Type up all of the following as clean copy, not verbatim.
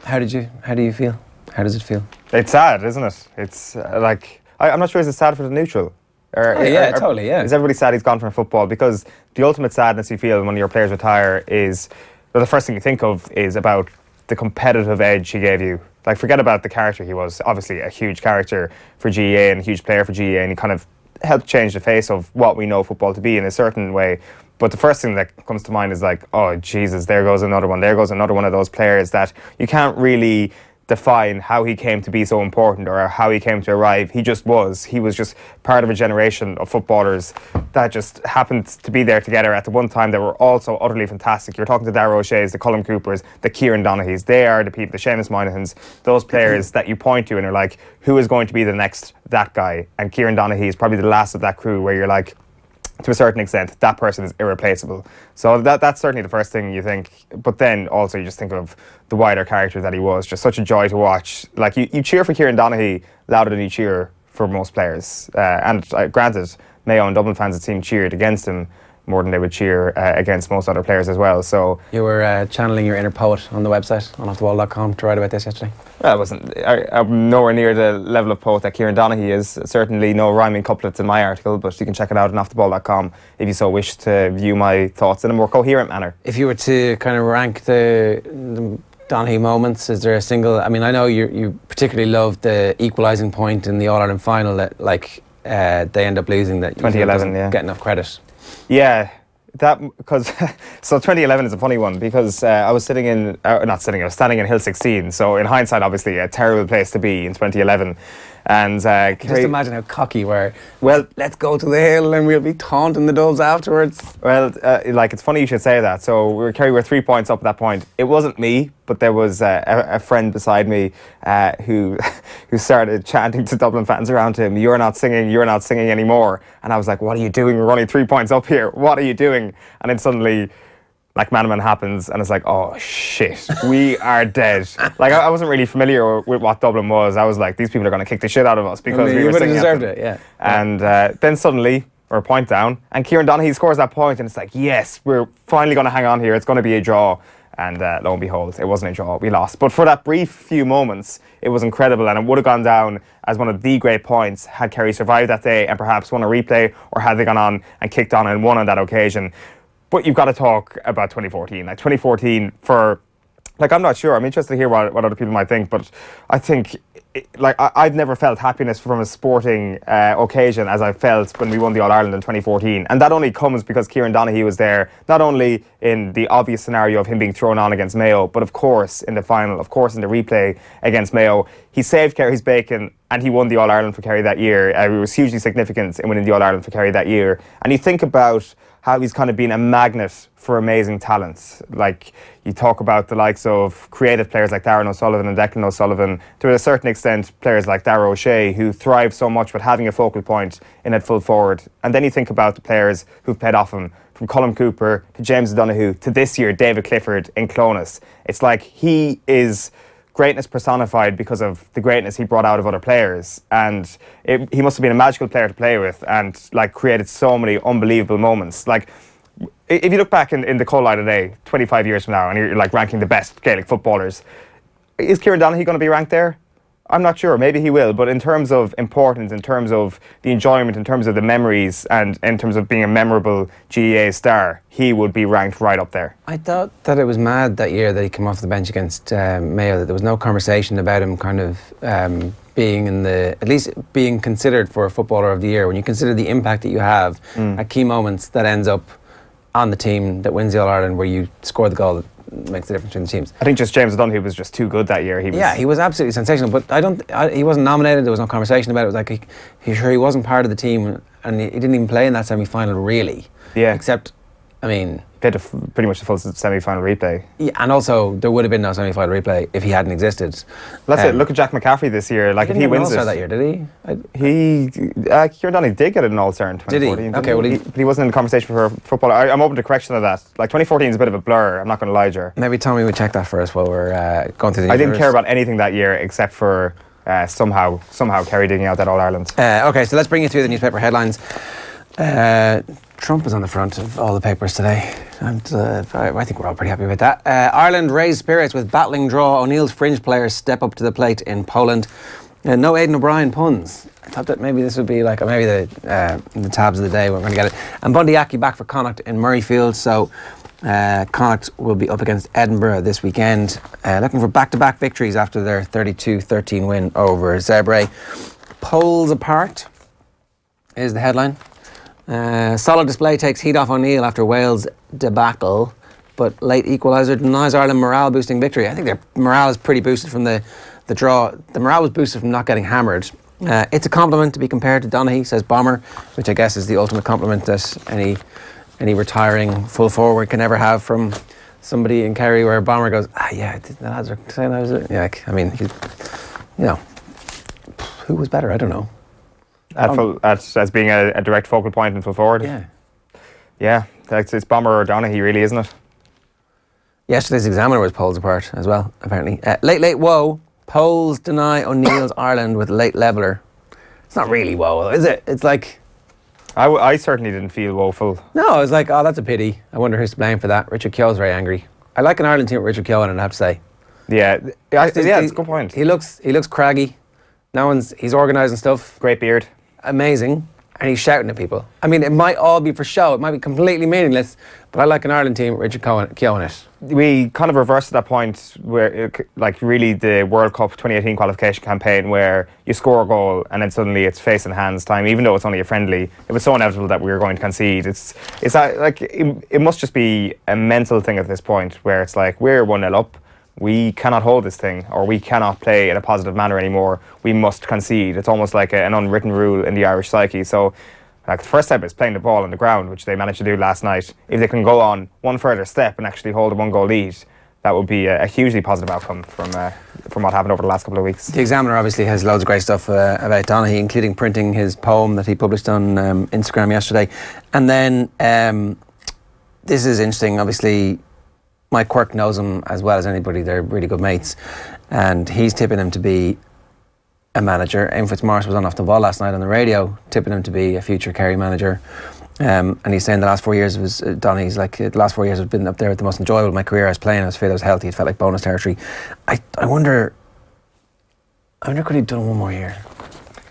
How do you feel? How does it feel? It's sad, isn't it? It's like, I'm not sure is it sad for the neutral? Totally, yeah. Is everybody sad he's gone from football? Because the ultimate sadness you feel when your players retire is, well, the first thing you think of is about the competitive edge he gave you. Like, forget about the character he was. Obviously a huge character for GEA and a huge player for GEA, and he kind of helped change the face of what we know football to be in a certain way. But the first thing that comes to mind is like, oh Jesus, there goes another one. There goes another one of those players that you can't really define how he came to be so important or how he came to arrive. He just was. He was just part of a generation of footballers that just happened to be there together at the one time that were also utterly fantastic. You're talking to Darragh O'Shea's, the Colm Coopers, the Kieran Donaghys. They are the people, the Seamus Monaghan's, those players that you point to and are like, who is going to be the next that guy? And Kieran Donaghy is probably the last of that crew where you're like, to a certain extent, that person is irreplaceable. So that's certainly the first thing you think. But then also you just think of the wider character that he was. Just such a joy to watch. Like, you cheer for Kieran Donaghy louder than you cheer for most players. And granted, Mayo and Dublin fans, it seemed, cheered against him more than they would cheer against most other players as well. So you were channeling your inner poet on the website, on offtheball.com, to write about this yesterday. Well, I'm nowhere near the level of poet that Kieran Donaghy is. Certainly no rhyming couplets in my article, but you can check it out on offtheball.com if you so wish to view my thoughts in a more coherent manner. If you were to kind of rank the Donaghy moments, is there a single... I mean, I know you particularly loved the equalising point in the All-Ireland final that, like, they end up losing, that 2011, yeah. Get enough credit. Yeah, that, because so 2011 is a funny one because I was standing in Hill 16, so in hindsight obviously a terrible place to be in 2011. And just imagine how cocky you were. Well, let's go to the hill and we'll be taunting the Dubs afterwards. Well, like, it's funny you should say that. So Kerry were 3 points up at that point. It wasn't me, but there was a friend beside me who started chanting to Dublin fans around him, you're not singing anymore. And I was like, what are you doing? We're only 3 points up here. What are you doing? And then suddenly, like, Man happens, and it's like, oh shit, we are dead. Like, I wasn't really familiar with what Dublin was. I was like, these people are going to kick the shit out of us because we were singing. You would have deserved it, yeah. And then suddenly, we're a point down, and Kieran Donaghy scores that point, and it's like, yes, we're finally going to hang on here. It's going to be a draw. And lo and behold, it wasn't a draw. We lost. But for that brief few moments, it was incredible, and it would have gone down as one of the great points had Kerry survived that day and perhaps won a replay, or had they gone on and kicked on and won on that occasion. But you've got to talk about 2014. Like, 2014 for... Like, I'm not sure. I'm interested to hear what other people might think, but I think... I've never felt happiness from a sporting occasion as I felt when we won the All-Ireland in 2014. And that only comes because Kieran Donaghy was there, not only in the obvious scenario of him being thrown on against Mayo, but of course in the final, of course in the replay against Mayo. He saved Kerry's bacon and he won the All-Ireland for Kerry that year. It was hugely significant in winning the All-Ireland for Kerry that year. And you think about how he's kind of been a magnet for amazing talent. Like, you talk about the likes of creative players like Darren O'Sullivan and Declan O'Sullivan, to a certain extent players like Darragh O'Shea, who thrive so much with having a focal point in at full forward. And then you think about the players who've played off him, from Colm Cooper to James O'Donoghue to this year David Clifford in Clonus. It's like he is greatness personified because of the greatness he brought out of other players, and he must have been a magical player to play with, and like created so many unbelievable moments. Like, if you look back in the cold light of day 25 years from now and you're like ranking the best Gaelic footballers, is Kieran Donaghy going to be ranked there? I'm not sure. Maybe he will, but in terms of importance, in terms of the enjoyment, in terms of the memories, and in terms of being a memorable GEA star, he would be ranked right up there. I thought that it was mad that year that he came off the bench against Mayo, that there was no conversation about him kind of being in the, at least being considered for Footballer of the Year. When you consider the impact that you have at key moments, that ends up on the team that wins the All-Ireland, where you score the goal that makes the difference between the teams. I think just James O'Donoghue was just too good that year. He was absolutely sensational, but he wasn't nominated. There was no conversation about it. It was like he wasn't part of the team, and he didn't even play in that semi-final really. Yeah. Except, I mean, played pretty much the full semi-final replay. Yeah, and also there would have been no semi-final replay if he hadn't existed. That's it. Look at Jack McCaffrey this year. Like, if he wins it, that year, did he? Kieran Donaghy did get an All-Star in 2014. Did he? Okay, well, but he wasn't in the conversation for footballer. I'm open to correction of that. Like, 2014 is a bit of a blur. I'm not going to lie, Ger. Maybe Tommy would check that for us while we're going through the. I didn't care about anything that year except for somehow Kerry digging out that All-Ireland. Okay, so let's bring you through the newspaper headlines. Trump is on the front of all the papers today, and I think we're all pretty happy about that. Ireland raised spirits with battling draw. O'Neill's fringe players step up to the plate in Poland. No Aiden O'Brien puns. I thought that maybe this would be like maybe the tabs of the day. We're going to get it. And Bundy Aki back for Connacht in Murrayfield. So Connacht will be up against Edinburgh this weekend, looking for back-to-back victories after their 32-13 win over Zebre. Poles apart is the headline. Solid display takes heat off O'Neill after Wales debacle, but late equaliser denies Ireland morale-boosting victory. I think their morale is pretty boosted from the draw. The morale was boosted from not getting hammered. It's a compliment to be compared to Donaghy, says Bomber, which I guess is the ultimate compliment that any retiring full forward can ever have from somebody in Kerry, where Bomber goes, yeah, the lads are saying I was it. Yeah, I mean, who was better? I don't know. As being a direct focal point in full forward. Yeah, it's Bomber or Donaghy, really, isn't it? Yesterday's Examiner was poles apart as well, apparently. Late woe. Poles deny O'Neill's Ireland with late leveller. It's not really woe, is it? It's like... I certainly didn't feel woeful. No, I was like, oh, that's a pity. I wonder who's to blame for that. Richard Keogh's very angry. I like an Ireland team with Richard Keogh, and I have to say. Yeah, it's a good point. He looks craggy. He's organising stuff. Great beard. Amazing. And he's shouting at people. I mean, it might all be for show. It might be completely meaningless, but I like an Ireland team with Richard Keogh in it. We kind of reversed that point where, really the World Cup 2018 qualification campaign, where you score a goal and then suddenly it's face and hands time, even though it's only a friendly. It was so inevitable that we were going to concede. It must just be a mental thing at this point, where it's like, we're 1-0 up. We cannot hold this thing, or we cannot play in a positive manner anymore. We must concede. It's almost like an unwritten rule in the Irish psyche. So, the first step is playing the ball on the ground, which they managed to do last night. If they can go on one further step and actually hold a 1-goal lead, that would be a hugely positive outcome from what happened over the last couple of weeks. The Examiner obviously has loads of great stuff about Donaghy, including printing his poem that he published on Instagram yesterday. And then this is interesting, obviously. Mike Quirke knows him as well as anybody. They're really good mates, and he's tipping him to be a manager. Eamon Fitzmaurice was on Off the Ball last night on the radio, tipping him to be a future Kerry manager. And he's saying the last 4 years Donaghy's like, the last 4 years have been up there with the most enjoyable of my career. I was playing, I was fit, I was healthy, it felt like bonus territory. I wonder could he have done one more year?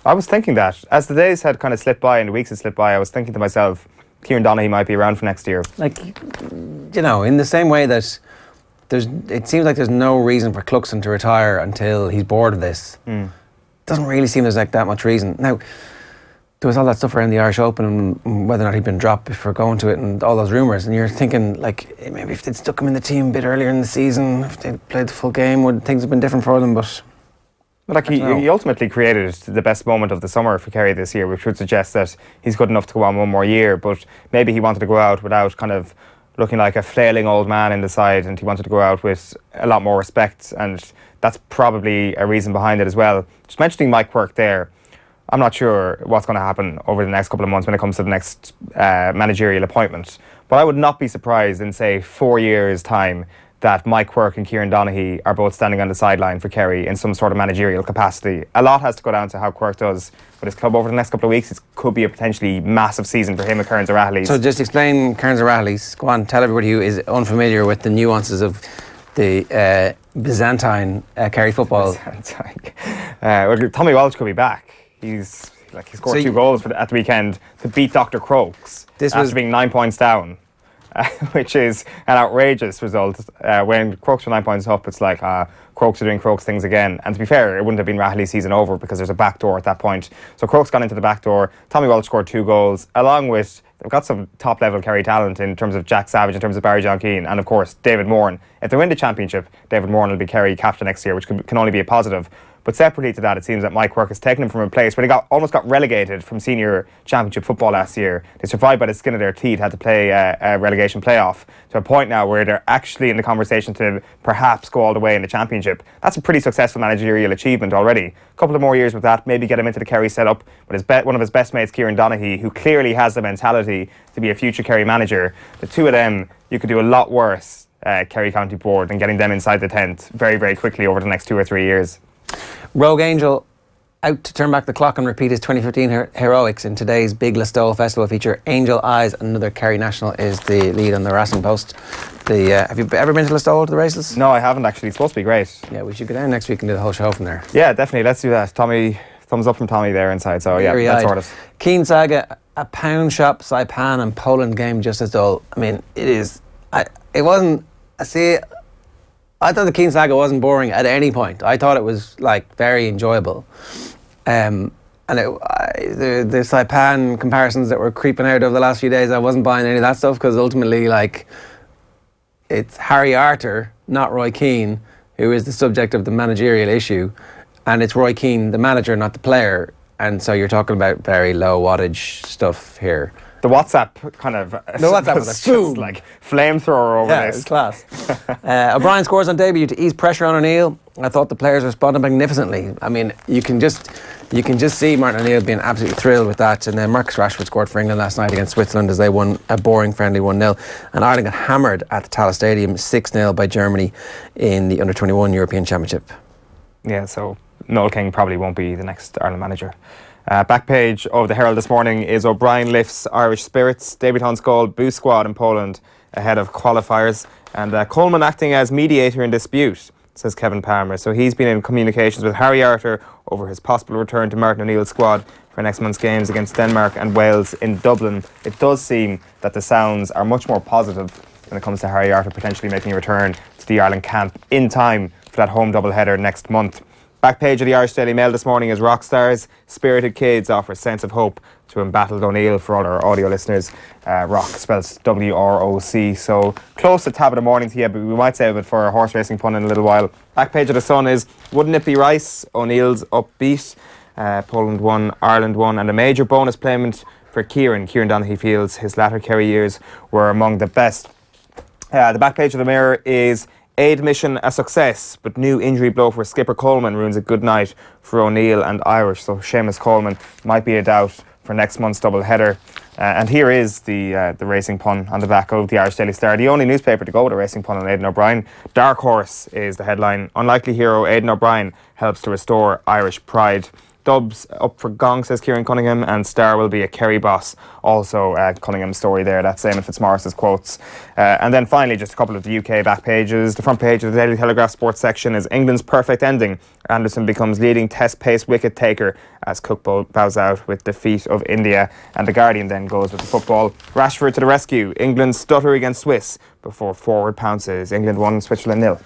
I was thinking that. As the days had kind of slipped by and the weeks had slipped by, I was thinking to myself, Kieran Donaghy might be around for next year. In the same way that it seems like there's no reason for Cluxon to retire until he's bored of this. Doesn't really seem there's that much reason. Now, there was all that stuff around the Irish Open and whether or not he'd been dropped before going to it and all those rumours, and you're thinking, maybe if they'd stuck him in the team a bit earlier in the season, if they'd played the full game, would things have been different for them? But he ultimately created the best moment of the summer for Kerry this year, which would suggest that he's good enough to go on one more year, but maybe he wanted to go out without kind of looking like a flailing old man in the side, and he wanted to go out with a lot more respect, and that's probably a reason behind it as well. Just mentioning Mike Quirke there, I'm not sure what's going to happen over the next couple of months when it comes to the next managerial appointment, but I would not be surprised in, say, 4 years' time that Mike Quirke and Kieran Donaghy are both standing on the sideline for Kerry in some sort of managerial capacity. A lot has to go down to how Quirke does with his club over the next couple of weeks. It could be a potentially massive season for him at Kearns O'Rahilly's. So just explain Kearns O'Rahilly's. Go on, tell everybody who is unfamiliar with the nuances of the Byzantine Kerry football. Tommy Walsh could be back. He scored 2 goals at the weekend to beat Dr. Crokes after being 9 points down. Which is an outrageous result. When Crokes were 9 points up, it's like Crokes are doing Crokes things again. And to be fair, it wouldn't have been Rahilly's season over because there's a back door at that point. So Crokes gone into the back door. Tommy Walsh scored 2 goals, along with, they've got some top level Kerry talent in terms of Jack Savage, in terms of Barry John Keane, and of course David Moran. If they win the championship, David Moran will be Kerry captain next year, which can only be a positive. But separately to that, it seems that Mike Quirke has taken them from a place where they almost got relegated from senior championship football last year. They survived by the skin of their teeth, had to play a relegation playoff, to a point now where they're actually in the conversation to perhaps go all the way in the championship. That's a pretty successful managerial achievement already. A couple of more years with that, maybe get him into the Kerry setup with one of his best mates, Kieran Donaghy, who clearly has the mentality to be a future Kerry manager. The two of them, you could do a lot worse, Kerry County Board, than getting them inside the tent very, very quickly over the next 2 or 3 years. Rogue Angel out to turn back the clock and repeat his 2015 heroics in today's big Listowel Festival feature. Angel Eyes, another Kerry national, is the lead on the Racing Post. Have you ever been to Listowel to the races? No, I haven't actually. It's supposed to be great. Yeah, we should go down next week and do the whole show from there. Yeah, definitely. Let's do that. Tommy, thumbs up from Tommy there inside. So yeah, let's sort it. Keen Saga, a pound shop, Saipan and Poland game just as dull. I mean, it is. It wasn't. I thought the Keen Saga wasn't boring at any point. I thought it was like very enjoyable. And the Saipan comparisons that were creeping out over the last few days, I wasn't buying any of that stuff, because ultimately, like, it's Harry Arter, not Roy Keane, who is the subject of the managerial issue, and it's Roy Keane, the manager, not the player. And so you're talking about very low wattage stuff here. The WhatsApp kind of... The WhatsApp was a boom. Like flamethrower over this. It's class. O'Brien scores on debut to ease pressure on O'Neill. I thought the players responded magnificently. I mean, you can just see Martin O'Neill being absolutely thrilled with that. And then Marcus Rashford scored for England last night against Switzerland as they won a boring friendly 1-0. And Ireland got hammered at the Tallaght Stadium 6-0 by Germany in the Under-21 European Championship. Yeah, so Noel King probably won't be the next Ireland manager. Back page of the Herald this morning is O'Brien lifts Irish spirits. Debutants called Boo Squad in Poland ahead of qualifiers. And Coleman acting as mediator in dispute, says Kevin Palmer. So he's been in communications with Harry Arter over his possible return to Martin O'Neill's squad for next month's games against Denmark and Wales in Dublin. It does seem that the sounds are much more positive when it comes to Harry Arter potentially making a return to the Ireland camp in time for that home doubleheader next month. Back page of the Irish Daily Mail this morning is rock stars. Spirited Kids offer a sense of hope to embattled O'Neill. For all our audio listeners, rock spells W-R-O-C. So close to tab of the morning to you, but we might save it for a horse racing pun in a little while. Back page of the Sun is Wouldn't It Be Rice? O'Neill's upbeat. Poland won, Ireland won, and a major bonus payment for Kieran. Kieran Donaghy feels his latter Kerry years were among the best. The back page of the Mirror is Aid mission a success, but new injury blow for skipper Coleman ruins a good night for O'Neill and Irish. So Seamus Coleman might be a doubt for next month's double header. And here is the racing pun on the back of the Irish Daily Star, the only newspaper to go with a racing pun on Aiden O'Brien. Dark Horse is the headline. Unlikely hero Aiden O'Brien helps to restore Irish pride. Dubs up for Gong, says Kieran Cunningham, and Star will be a Kerry boss. Also Cunningham's story there, that's Eamon Fitzmaurice's quotes. And then finally, just a couple of the UK back pages. The front page of the Daily Telegraph sports section is England's perfect ending. Anderson becomes leading test pace wicket taker as Cook bows out with defeat of India. And the Guardian then goes with the football. Rashford to the rescue. England stutter against Swiss before forward pounces. England 1, Switzerland 0.